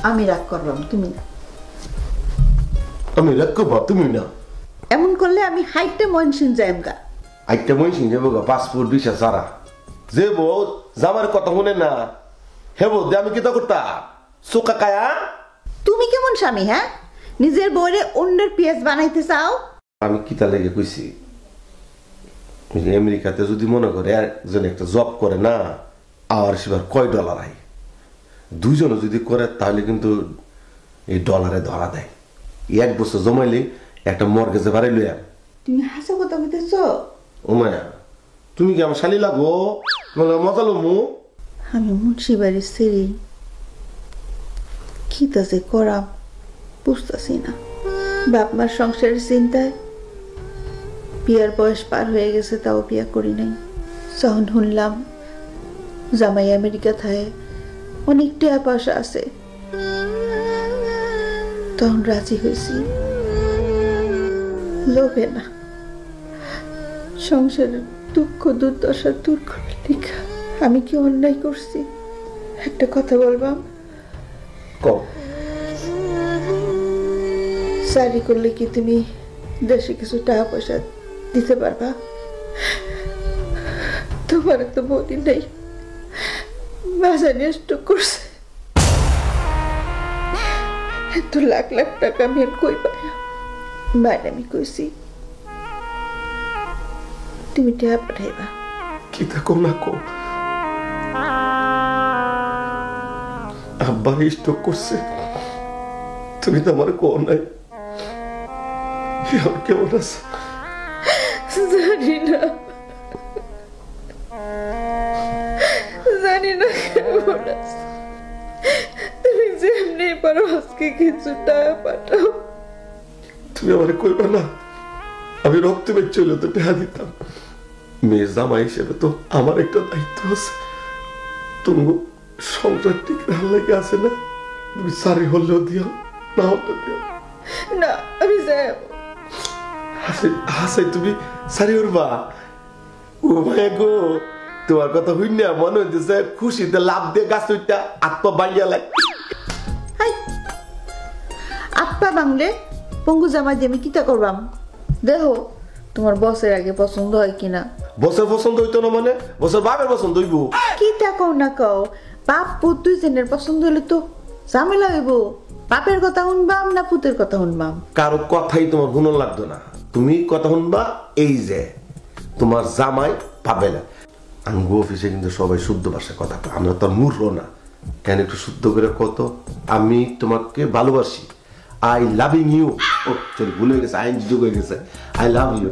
আমি রাগ করবাম, তুমি না। আমি রাগ করবো, তুমি না। এমন করলে আমি হাইটে মনসিন যাইম গা। আইটা মইছি যাবো গা, পাসপোর্ট ভিসা সারা যে বউ জামার কথা শুনে না হে বউ দে আমি কিতা করতা চোকা কায়া। তুমি কেমন স্বামী? হ্যাঁ, নিজের বউরে অন্যের পিয়াজ বানাইতে চাও? আমি কিতা লেগে কইছি, আমেরিকাতে যদি মনে করে একজন একটা জব করে না, আর সেবার কয় ডলার আয়, দুইজনে যদি করে তাহলে কিন্তু এই ডলারে ধরা দেয়। 1 বছর জমাইলে একটা মর্গেজে বাড়াই লইয়া। তুমি হাসা কথা বলতেছ? ও মায়া, তুমি কি আমার শালি লাগো? তোমার মজা লমু? আমি মুন্সি বাড়ির সেরি কি তাছে করা বুঝতেছি না। বাপ মার সংসারের চিন্তায় বিয়ার বয়স পার হয়ে গেছে, তাও বিয়া করি নাই। যখন শুনলাম জামাই আমেরিকা থাকে, অনেক টাকা পয়সা আছে, তখন রাজি হয়েছি। লোভে না, সংসারের দুঃখ দুর্দশা দূর করার লেখা। আমি কি অন্যায় করছি? একটা কথা বলবাম? চাকরি করলে কি তুমি দেশে কিছু টাকা পয়সা দিতে পারবা? তোমার তো বৌদি নেই, বাজার নিয়ে স্টক করছে। এত লাখ লাখ টাকা আমি কই পাই? বাইরে আমি কইছি তুমি টাকা পাঠাইবা। কি থাকো না কো, আব্বা স্টক করছে, তুমি তো আমার কো নাই। কেমন আছে জানি না, জানি না কেমন আছে। তুমি যেমনি পারো আজকে কিছু টাকা পাঠাও। তুমি আমার কইবা না, আমি রক্ত বেচ চলে তো টাকা দিতাম। মেয়ে জামাই হিসেবে তো আমার একটা দায়িত্ব আছে। তুমি সংসার ঠিক রাখার লাগে আছে না, তুমি সারি হলেও দিও, না হলেও দিও। না আমি যাব। হাসে তুমি সারি উঠবা? ও মায়া গো, তোমার কথা হইন না মনে হইতেছে খুশিতে লাভ দিয়ে গাছ উঠটা আত্মা বাঙ্গিয়া লাগে। আত্মা বাংলে পঙ্গু জামাই দিয়ে আমি কিতা করবাম? দেখো তোমার বসের আগে পছন্দ হয় কিনা। বছর পছন্দ হইতো না মানে বছর বাপের পছন্দ হইব। কিতা কও না কও, বাপ পুত দুইজনের পছন্দ হইলে তো ঝামেলা হইব। বাপের কথা শুনবাম না পুতের কথা শুনবাম? কারো কথাই তোমার শুনো লাগতো না, তুমি কথা শুনবা। এই যে তোমার জামাই পাবে না। আঙ্গু অফিসে কিন্তু সবাই শুদ্ধ ভাষায় কথা কয়, আমরা তো মূর্খ না। কেন একটু শুদ্ধ করে কত, আমি তোমাকে ভালোবাসি, আই লাভিং ইউ। ও চল ভুলে গেছে, আইন যুগ হয়ে গেছে, আই লাভ ইউ।